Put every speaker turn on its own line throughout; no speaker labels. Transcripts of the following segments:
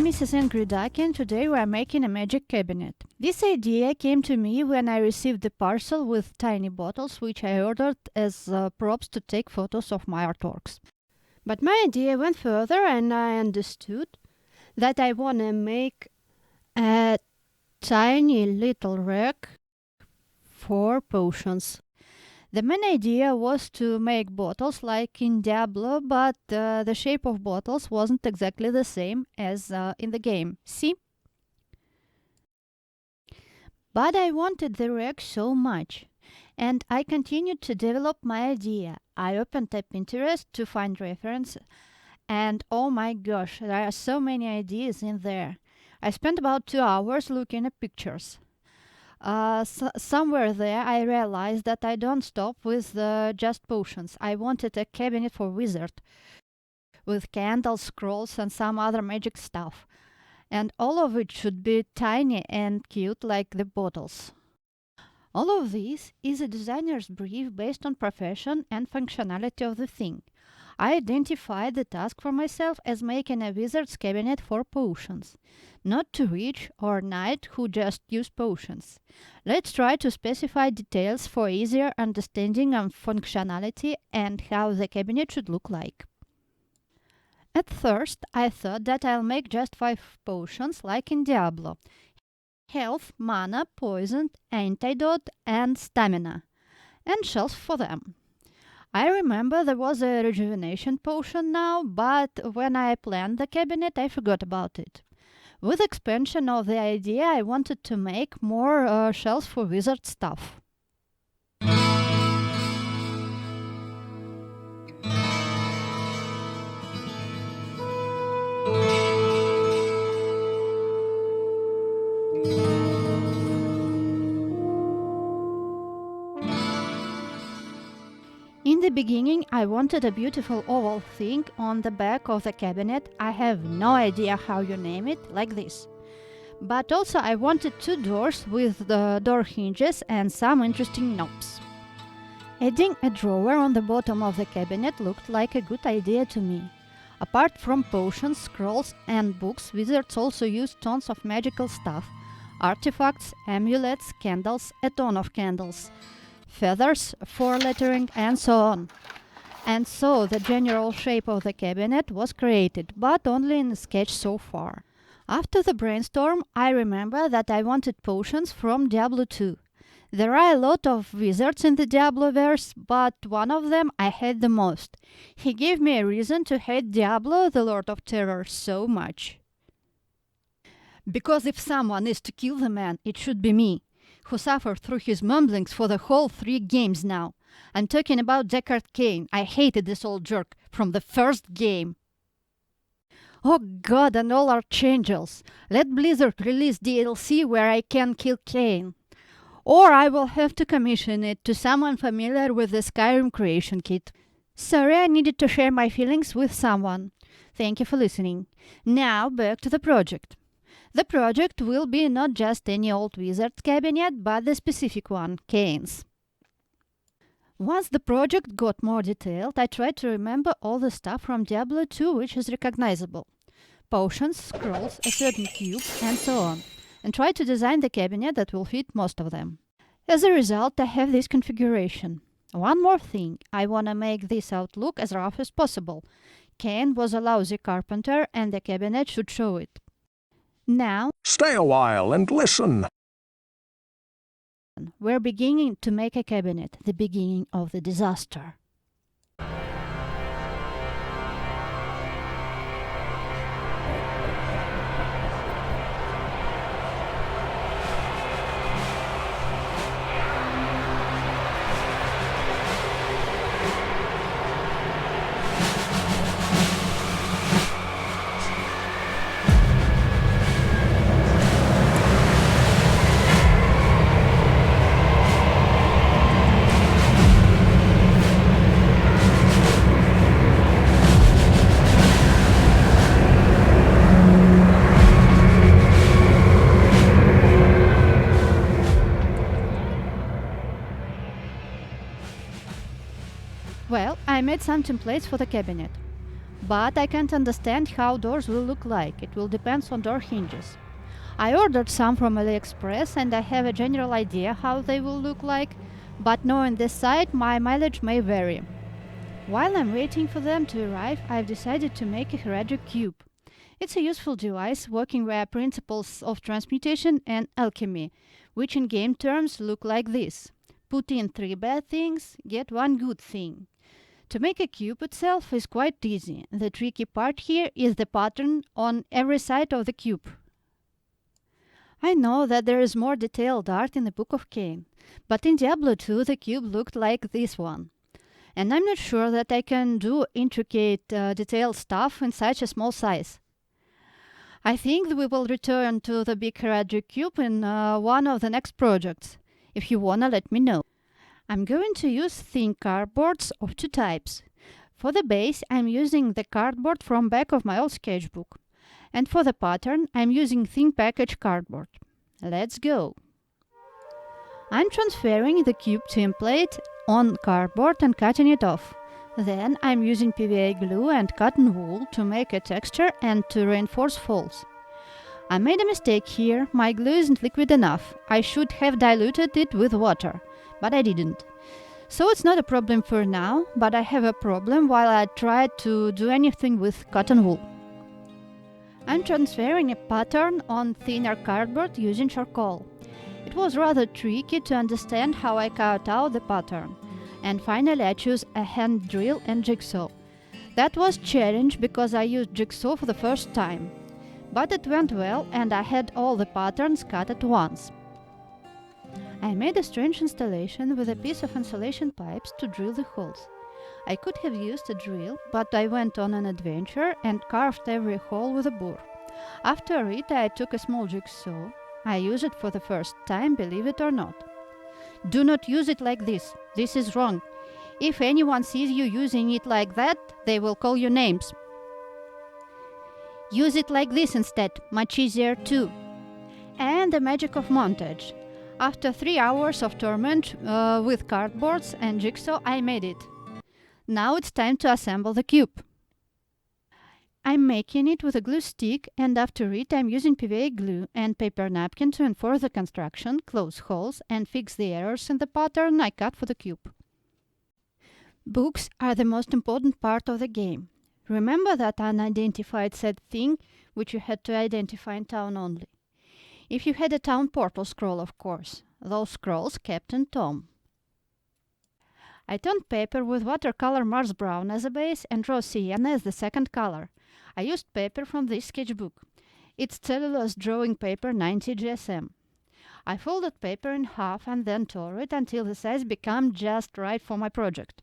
Mrs. Dekard Cain. Today we are making a magic cabinet. This idea came to me when I received the parcel with tiny bottles which I ordered as props to take photos of my artworks. But my idea went further and I understood that I want to make a tiny little rack for potions. The main idea was to make bottles like in Diablo, but the shape of bottles wasn't exactly the same as in the game. See? But I wanted the rack so much, and I continued to develop my idea. I opened up Pinterest to find reference, and oh my gosh, there are so many ideas in there. I spent about 2 hours looking at pictures. Somewhere there I realized that I don't stop with just potions. I wanted a cabinet for wizard with candles, scrolls and some other magic stuff. And all of it should be tiny and cute like the bottles. All of this is a designer's brief based on profession and functionality of the thing. I identified the task for myself as making a wizard's cabinet for potions. Not too rich or knight who just use potions. Let's try to specify details for easier understanding of functionality and how the cabinet should look like. At first, I thought that I'll make just 5 potions like in Diablo. Health, mana, poison, antidote and stamina. And shelves for them. I remember there was a rejuvenation potion now, but when I planned the cabinet I forgot about it. With expansion of the idea I wanted to make more shelves for wizard stuff. In the beginning, I wanted a beautiful oval thing on the back of the cabinet. I have no idea how you name it, like this. But also I wanted 2 doors with the door hinges and some interesting knobs. Adding a drawer on the bottom of the cabinet looked like a good idea to me. Apart from potions, scrolls and books, wizards also use tons of magical stuff. Artifacts, amulets, candles, a ton of candles. Feathers for lettering and so on. And so the general shape of the cabinet was created, but only in a sketch so far. After the brainstorm, I remember that I wanted potions from Diablo 2. There are a lot of wizards in the Diablo-verse, but one of them I hate the most. He gave me a reason to hate Diablo, the Lord of Terror, so much. Because if someone is to kill the man, it should be me, who suffered through his mumblings for the whole 3 games now. I'm talking about Dekard Cain. I hated this old jerk from the first game. Oh god, and all archangels! Let Blizzard release DLC where I can kill Cain. Or I will have to commission it to someone familiar with the Skyrim creation kit. Sorry, I needed to share my feelings with someone. Thank you for listening. Now back to the project. The project will be not just any old wizard's cabinet, but the specific one, Cain's. Once the project got more detailed, I tried to remember all the stuff from Diablo 2 which is recognizable. Potions, scrolls, a certain cube, and so on, and tried to design the cabinet that will fit most of them. As a result, I have this configuration. One more thing, I want to make this out look as rough as possible. Cain was a lousy carpenter and the cabinet should show it. Now,
stay a while and listen.
We're beginning to make a cabinet, the beginning of the disaster. Well, I made some templates for the cabinet. but I can't understand how doors will look like. It will depend on door hinges. I ordered some from AliExpress and I have a general idea how they will look like, but knowing this site, my mileage may vary. While I'm waiting for them to arrive, I've decided to make a horadrim cube. It's a useful device working via principles of transmutation and alchemy, which in game terms look like this. Put in 3 bad things, get 1 good thing. To make a cube itself is quite easy. The tricky part here is the pattern on every side of the cube. I know that there is more detailed art in the Book of Cain, but in Diablo 2 the cube looked like this one. And I'm not sure that I can do intricate detailed stuff in such a small size. I think we will return to the big horadrim cube in one of the next projects. If you wanna, let me know. I'm going to use thin cardboards of 2 types. For the base, I'm using the cardboard from back of my old sketchbook. And for the pattern, I'm using thin package cardboard. Let's go! I'm transferring the cube template on cardboard and cutting it off. Then I'm using PVA glue and cotton wool to make a texture and to reinforce folds. I made a mistake here, my glue isn't liquid enough. I should have diluted it with water, but I didn't. So it's not a problem for now, but I have a problem while I try to do anything with cotton wool. I'm transferring a pattern on thinner cardboard using charcoal. It was rather tricky to understand how I cut out the pattern. And finally I chose a hand drill and jigsaw. That was challenge because I used jigsaw for the first time. But it went well and I had all the patterns cut at once. I made a strange installation with a piece of insulation pipes to drill the holes. I could have used a drill, but I went on an adventure and carved every hole with a burr. After it I took a small jigsaw. I used it for the first time, believe it or not. Do not use it like this. This is wrong. If anyone sees you using it like that, they will call you names. Use it like this instead, much easier too. And the magic of montage. After 3 hours of torment with cardboards and jigsaw, I made it. Now it's time to assemble the cube. I'm making it with a glue stick, and after it I'm using PVA glue and paper napkin to enforce the construction, close holes and fix the errors in the pattern I cut for the cube. Books are the most important part of the game. Remember that unidentified said thing which you had to identify in town only. If you had a town portal scroll, of course. Those scrolls kept in Tom. I toned paper with watercolor Mars Brown as a base and raw sienna as the second color. I used paper from this sketchbook. It's cellulose drawing paper 90 GSM. I folded paper in half and then tore it until the size became just right for my project.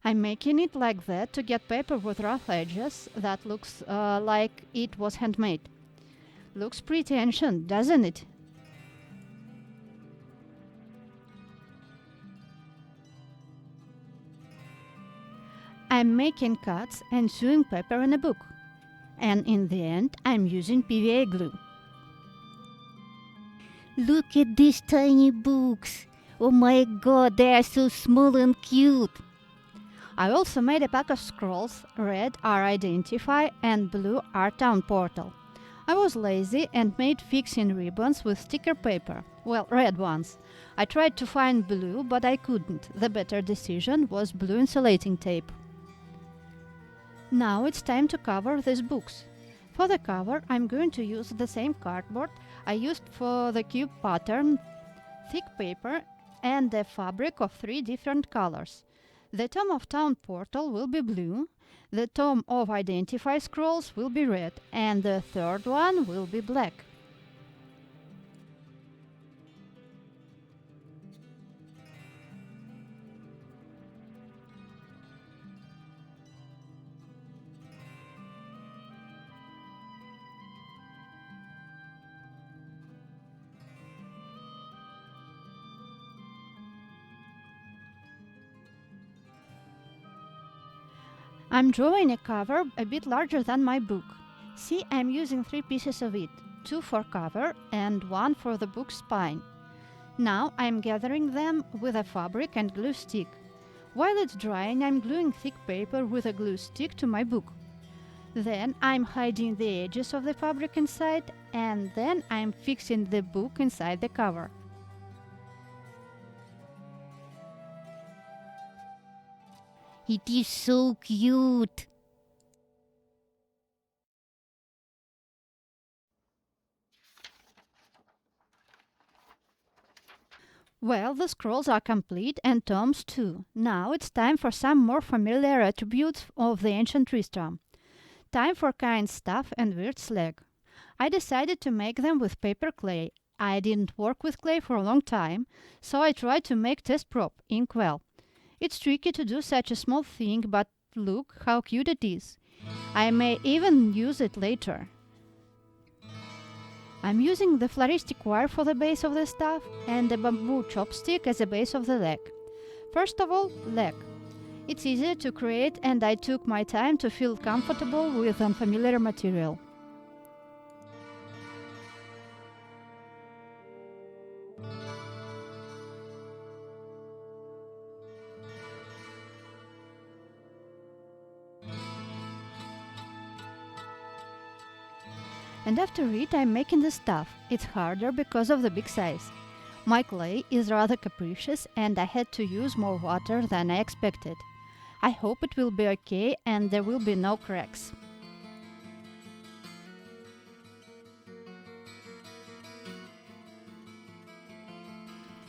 I'm making it like that to get paper with rough edges that looks like it was handmade. Looks pretty ancient, doesn't it? I'm making cuts and sewing paper in a book. And in the end, I'm using PVA glue.
Look at these tiny books. Oh my god, they are so small and cute.
I also made a pack of scrolls. Red are Identify and blue are Town Portal. I was lazy and made fixing ribbons with sticker paper. Well, red ones. I tried to find blue, but I couldn't. The better decision was blue insulating tape. Now it's time to cover these books. For the cover, I'm going to use the same cardboard I used for the cube pattern, thick paper, and a fabric of 3 different colors. The Tome of Town Portal will be blue, the Tome of Identify Scrolls will be red, and the third one will be black. I'm drawing a cover a bit larger than my book. See, I'm using 3 pieces of it, 2 for cover and 1 for the book spine. Now I'm gathering them with a fabric and glue stick. While it's drying, I'm gluing thick paper with a glue stick to my book. Then I'm hiding the edges of the fabric inside, and then I'm fixing the book inside the cover.
It is so cute.
Well, the scrolls are complete and tomes too. Now it's time for some more familiar attributes of the ancient Tristram. Time for Cain's staff and Wirt's leg. I decided to make them with paper clay. I didn't work with clay for a long time, so I tried to make test prop, inkwell. It's tricky to do such a small thing, but look how cute it is. I may even use it later. I'm using the floristic wire for the base of the staff and the bamboo chopstick as the base of the leg. First of all, leg. It's easy to create and I took my time to feel comfortable with unfamiliar material. And after it, I'm making the stuff. It's harder because of the big size. My clay is rather capricious and I had to use more water than I expected. I hope it will be okay and there will be no cracks.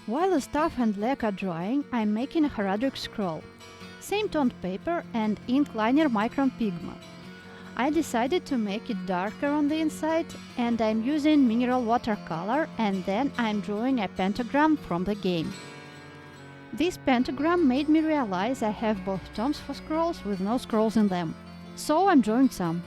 While the stuff and leg are drying, I'm making a horadrim scroll. Same toned paper and ink liner micron pigment. I decided to make it darker on the inside and I'm using mineral watercolor and then I'm drawing a pentagram from the game. This pentagram made me realize I have both tomes for scrolls with no scrolls in them. So I'm drawing some.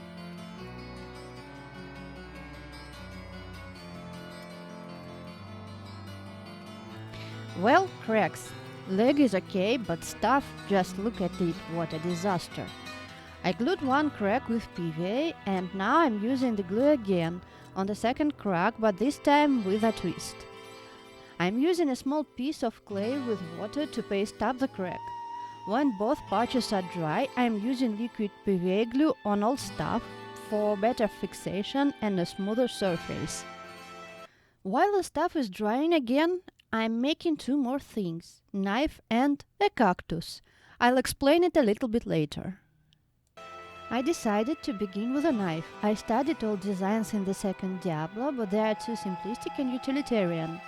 Well, cracks. Leg is okay, but stuff, just look at it, what a disaster. I glued one crack with PVA and now I'm using the glue again on the second crack, but this time with a twist. I'm using a small piece of clay with water to paste up the crack. When both patches are dry, I'm using liquid PVA glue on all stuff for better fixation and a smoother surface. While the stuff is drying again, I'm making two more things, knife and a cactus. I'll explain it a little bit later. I decided to begin with a knife. I studied all designs in the second Diablo, but they are too simplistic and utilitarian.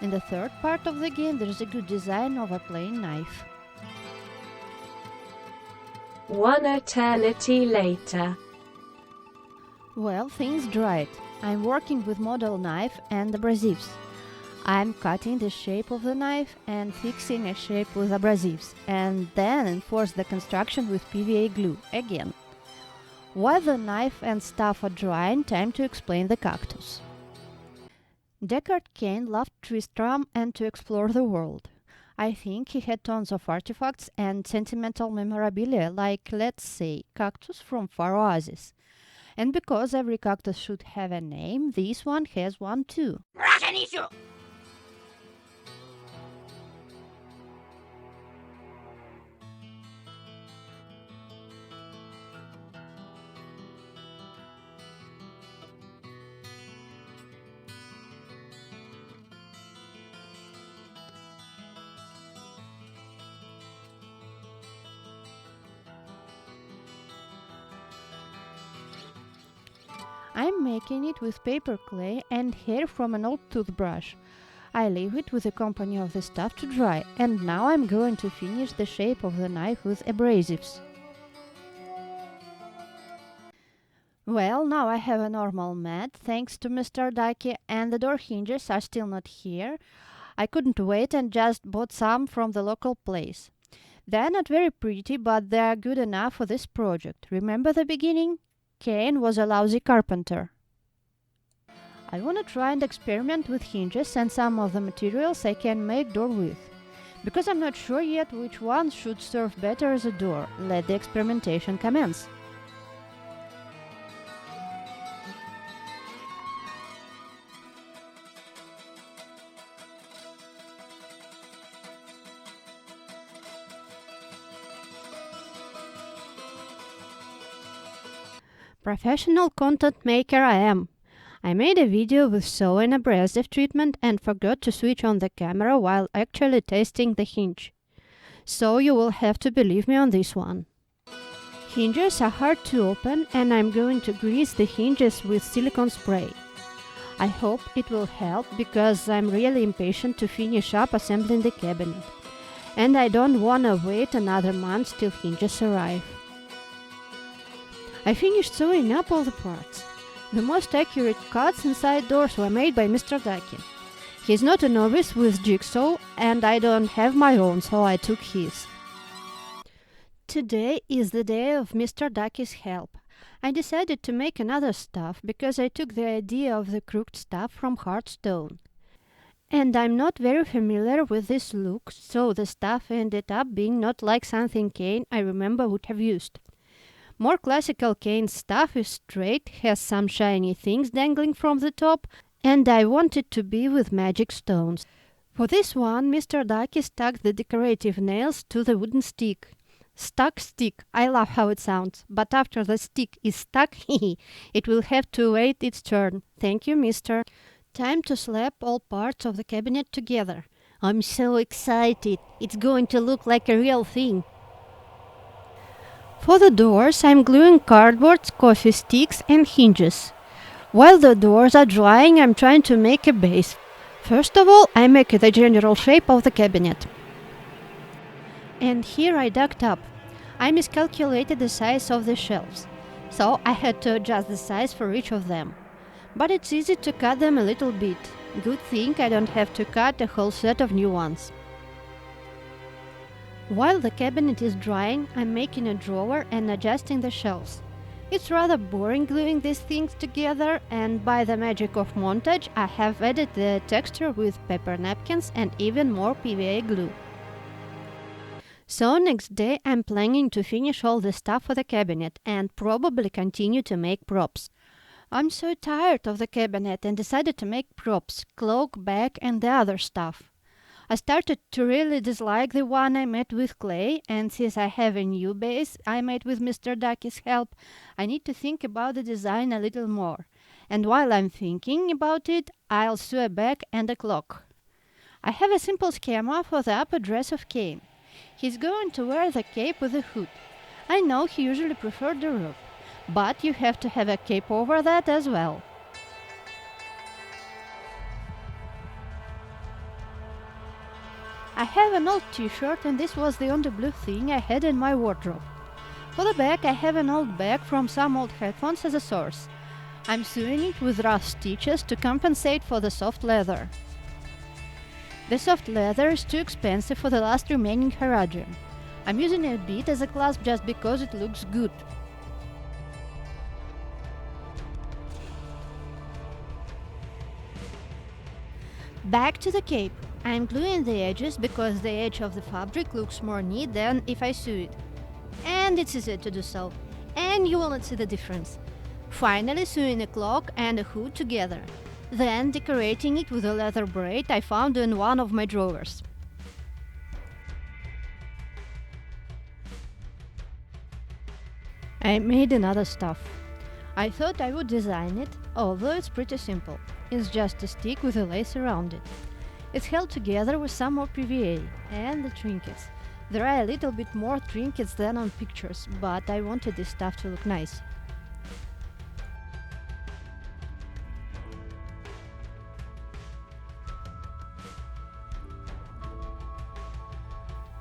In the third part of the game, there is a good design of a plain knife.
One eternity later.
Well, things dried. I'm working with model knife and abrasives. I'm cutting the shape of the knife and fixing a shape with abrasives, and then enforce the construction with PVA glue again. While the knife and stuff are drying, time to explain the cactus. Dekard Cain loved Tristram and to explore the world. I think he had tons of artifacts and sentimental memorabilia, like, let's say, cactus from Far Oasis. And because every cactus should have a name, this one has one too. I'm making it with paper clay and hair from an old toothbrush. I leave it with the company of the stuff to dry, and now I'm going to finish the shape of the knife with abrasives. Well, now I have a normal mat, thanks to Mr. Ducky, and the door hinges are still not here. I couldn't wait and just bought some from the local place. They're not very pretty, but they are good enough for this project. Remember the beginning? Cain was a lousy carpenter. I want to try and experiment with hinges and some of the materials I can make door with. Because I'm not sure yet which one should serve better as a door, let the experimentation commence. Professional content maker I am. I made a video with saw and abrasive treatment and forgot to switch on the camera while actually testing the hinge. So you will have to believe me on this one. Hinges are hard to open and I'm going to grease the hinges with silicone spray. I hope it will help because I'm really impatient to finish up assembling the cabinet. And I don't wanna wait another month till hinges arrive. I finished sewing up all the parts. The most accurate cuts inside doors were made by Mr. Ducky. He's not a novice with jigsaw and I don't have my own, so I took his. Today is the day of Mr. Ducky's help. I decided to make another stuff because I took the idea of the crooked stuff from hard stone. And I'm not very familiar with this look, so the stuff ended up being not like something Cain I remember would have used. More classical Cain stuff is straight, has some shiny things dangling from the top, and I want it to be with magic stones. For this one, Mr. Ducky stuck the decorative nails to the wooden stick. Stuck stick, I love how it sounds, but after the stick is stuck, it will have to wait its turn. Thank you, mister. Time to slap all parts of the cabinet together.
I'm so excited. It's going to look like a real thing.
For the doors, I'm gluing cardboard, coffee sticks and hinges. While the doors are drying, I'm trying to make a base. First of all, I make the general shape of the cabinet. And here I ducked up. I miscalculated the size of the shelves, so I had to adjust the size for each of them. But it's easy to cut them a little bit. Good thing I don't have to cut a whole set of new ones. While the cabinet is drying, I'm making a drawer and adjusting the shelves. It's rather boring gluing these things together, and by the magic of montage, I have added the texture with paper napkins and even more PVA glue. So next day I'm planning to finish all the stuff for the cabinet and probably continue to make props. I'm so tired of the cabinet and decided to make props, cloak, bag and the other stuff. I started to really dislike the one I made with clay, and since I have a new base I made with Mr. Ducky's help, I need to think about the design a little more. And while I'm thinking about it, I'll sew a bag and a cloak. I have a simple schema for the upper dress of Cain. He's going to wear the cape with a hood. I know he usually preferred the robe, but you have to have a cape over that as well. I have an old t-shirt and this was the only blue thing I had in my wardrobe. For the bag I have an old bag from some old headphones as a source. I'm sewing it with rough stitches to compensate for the soft leather. The soft leather is too expensive for the last remaining horadrim. I'm using a bit as a clasp just because it looks good. Back to the cape. I'm gluing the edges because the edge of the fabric looks more neat than if I sew it. And it's easy to do so. And you will not see the difference. Finally sewing a cloak and a hood together. Then decorating it with a leather braid I found in one of my drawers. I made another stuff. I thought I would design it, although it's pretty simple. It's just a stick with a lace around it. It's held together with some more PVA and the trinkets. There are a little bit more trinkets than on pictures, but I wanted this stuff to look nice.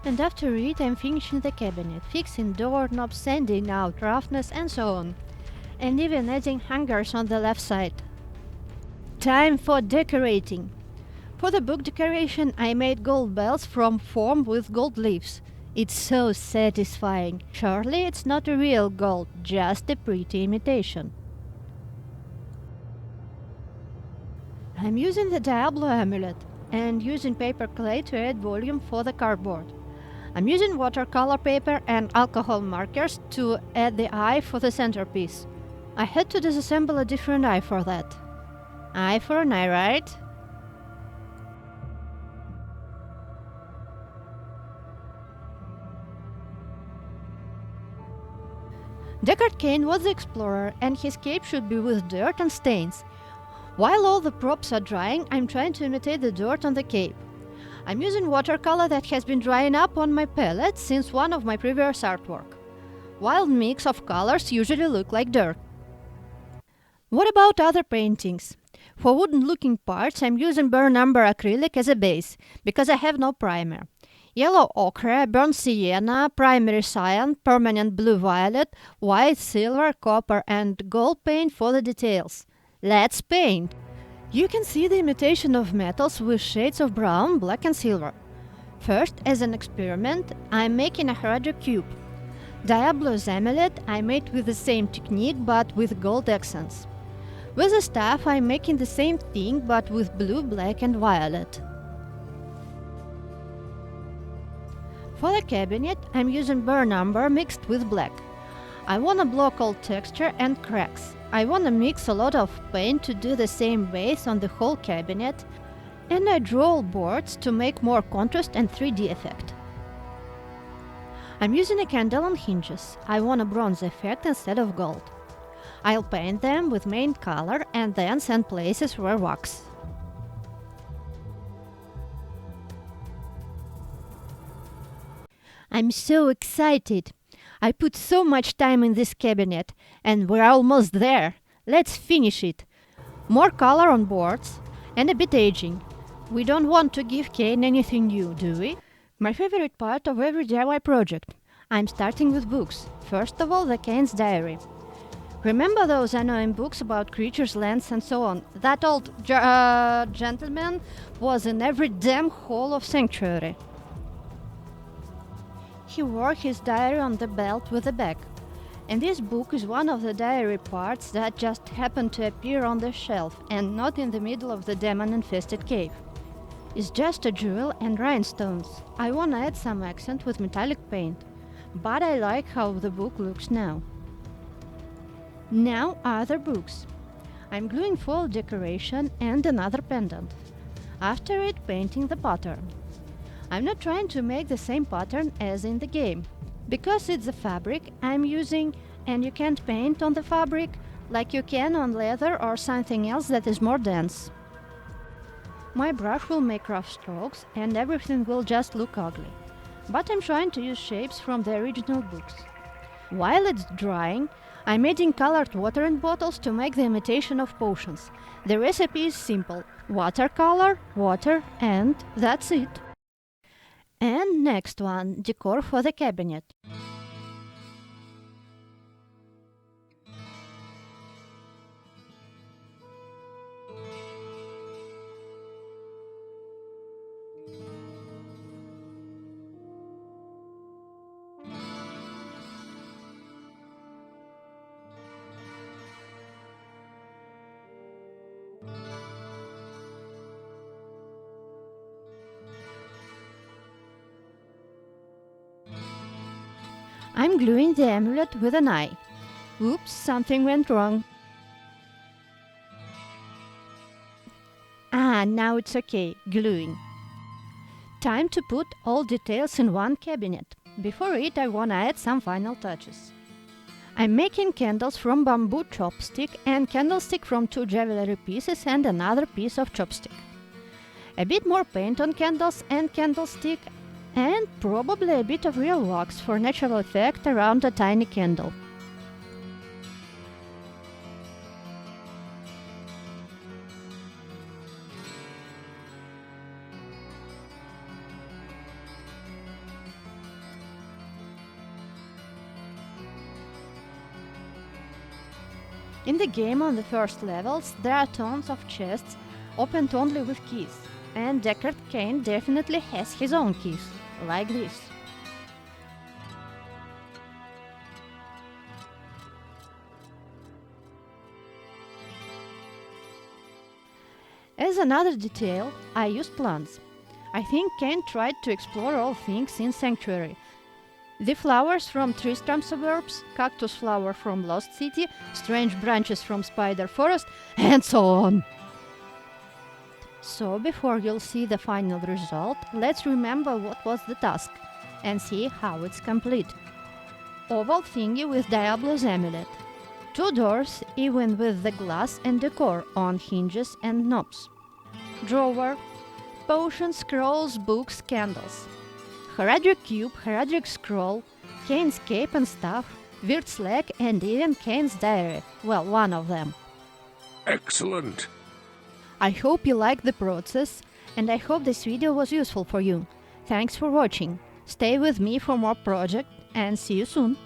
And after it, I'm finishing the cabinet, fixing doorknobs, sanding out roughness and so on. And even adding hangers on the left side. Time for decorating. For the book decoration, I made gold bells from foam with gold leaves. It's so satisfying. Surely it's not a real gold, just a pretty imitation. I'm using the Diablo amulet and using paper clay to add volume for the cardboard. I'm using watercolor paper and alcohol markers to add the eye for the centerpiece. I had to disassemble a different eye for that. Eye for an eye, right? Dekard Cain was the explorer, and his cape should be with dirt and stains. While all the props are drying, I'm trying to imitate the dirt on the cape. I'm using watercolor that has been drying up on my palette since one of my previous artwork. Wild mix of colors usually look like dirt. What about other paintings? For wooden-looking parts, I'm using burnt umber acrylic as a base, because I have no primer. Yellow ochre, burnt sienna, primary cyan, permanent blue-violet, white, silver, copper and gold paint for the details. Let's paint! You can see the imitation of metals with shades of brown, black and silver. First, as an experiment, I'm making a horadrim cube. Diablo-verse amulet I made with the same technique but with gold accents. With the staff I'm making the same thing but with blue, black and violet. For the cabinet I'm using burnt umber mixed with black. I wanna block all texture and cracks. I wanna mix a lot of paint to do the same base on the whole cabinet, and I draw all boards to make more contrast and 3D effect. I'm using a candle on hinges. I want a bronze effect instead of gold. I'll paint them with main color and then sand places where wax. I'm so excited! I put so much time in this cabinet, and we're almost there. Let's finish it. More color on boards and a bit aging. We don't want to give Cain anything new, do we? My favorite part of every DIY project. I'm starting with books. First of all, the Cain's diary. Remember those annoying books about creatures, lands and so on? That old gentleman was in every damn hole of sanctuary. He wore his diary on the belt with a bag. And this book is one of the diary parts that just happened to appear on the shelf and not in the middle of the demon-infested cave. It's just a jewel and rhinestones. I wanna add some accent with metallic paint, but I like how the book looks now. Now other books. I'm gluing foil decoration and another pendant. After it, painting the pattern. I'm not trying to make the same pattern as in the game. Because it's a fabric I'm using, and you can't paint on the fabric like you can on leather or something else that is more dense. My brush will make rough strokes and everything will just look ugly. But I'm trying to use shapes from the original books. While it's drying, I'm adding colored water in bottles to make the imitation of potions. The recipe is simple: watercolor, water, and that's it. And next one, decor for the cabinet. I'm gluing the amulet with an eye. Oops, something went wrong. Now it's okay, gluing. Time to put all details in one cabinet. Before it, I wanna add some final touches. I'm making candles from bamboo chopstick and candlestick from 2 jewelry pieces and another piece of chopstick. A bit more paint on candles and candlestick, and probably a bit of real wax for natural effect around a tiny candle. In the game on the first levels there are tons of chests opened only with keys, and Dekard Cain definitely has his own keys, like this. As another detail, I used plants. I think Cain tried to explore all things in Sanctuary. The flowers from Tristram suburbs, cactus flower from Lost City, strange branches from Spider Forest, and so on. So before you'll see the final result, let's remember what was the task and see how it's complete. oval thingy with Diablo's amulet. 2 doors, even with the glass and decor on hinges and knobs. Drawer, potions, scrolls, books, candles. Horadrim cube, Horadrim scroll, Cain's cape and staff, Wirt's leg, and even Cain's diary. Well, one of them.
Excellent.
I hope you liked the process, and I hope this video was useful for you. Thanks for watching. Stay with me for more project, and see you soon.